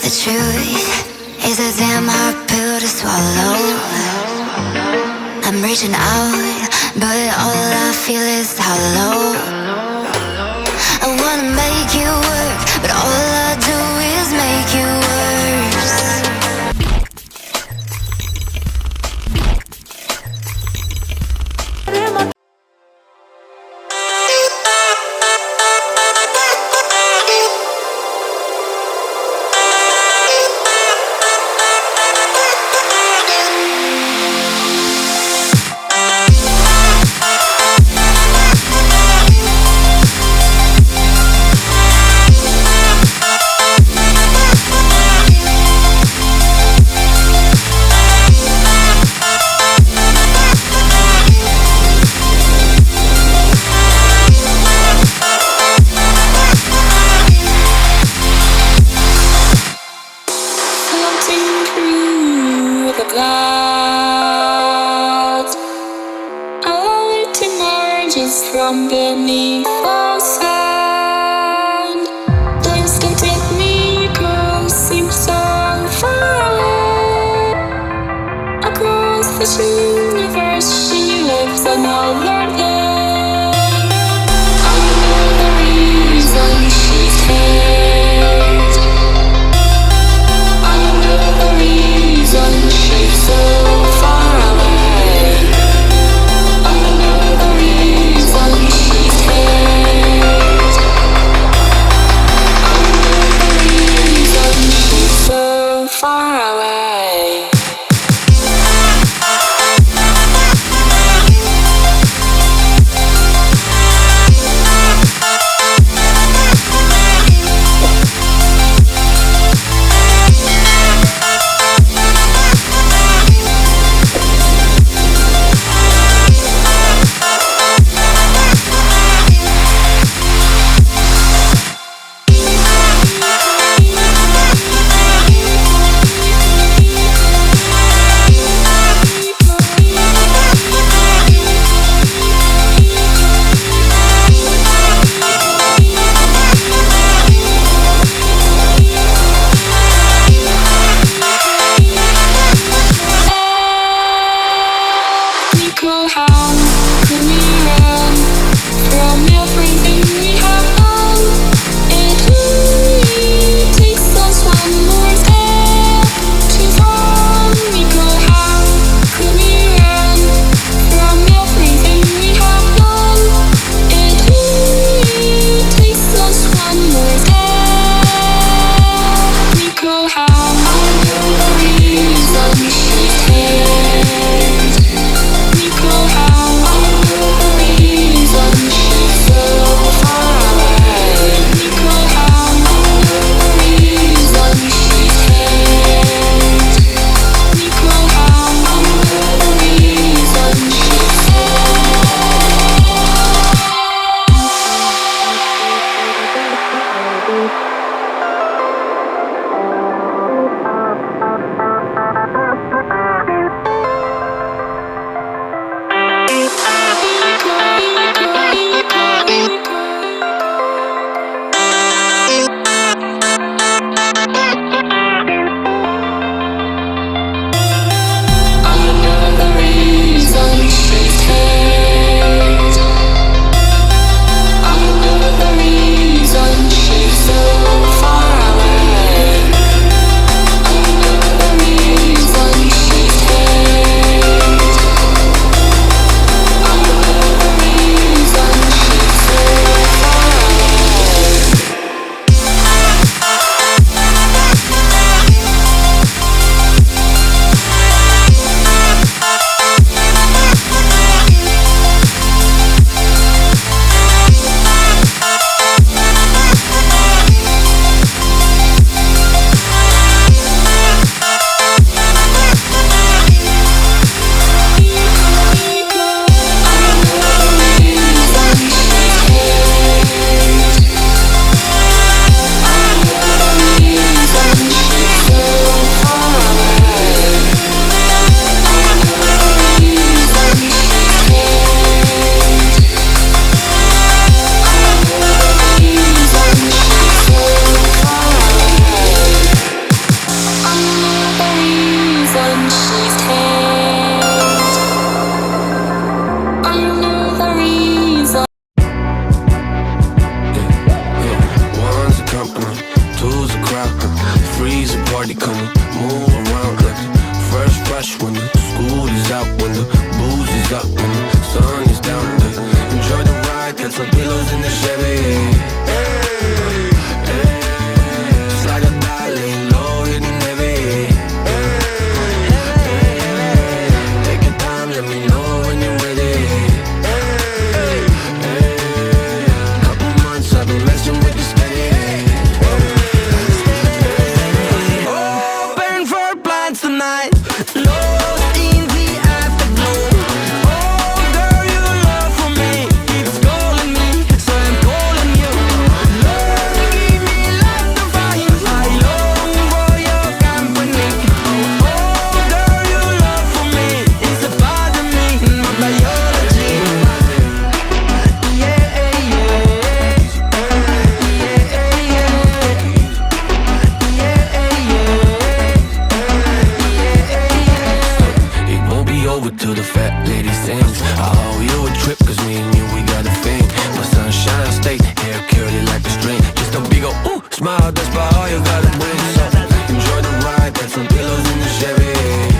The truth is a damn hard pill to swallow. I'm reaching out, but all I feel is hollow. I wanna make you work, but all I do is make you worse. freeze a party, come on, move around like the first rush when the school is out, when the booze is up, when the sun is down. Enjoy the ride, got some pillows in the Chevy. Slide a die, lay low, hitting heavy. Take your time, let me know when you're ready. Couple months I've been messing with the steady. Open for plans tonight. Lost in the afterglow. Oh, girl, your love for me keeps calling me, so I'm calling you. Love, give me life to find. I long for your company. Oh, girl, your love for me is a part of me, my biology. Yeah, yeah, yeah, yeah. It won't be over till the fat lady sings. I owe you a trip, cause me and you, we got a thing. My sunshine state, hair curly like a string. Just a big ol' smile, that's about all you gotta bring. So enjoy the ride, got some pillows in the Chevy.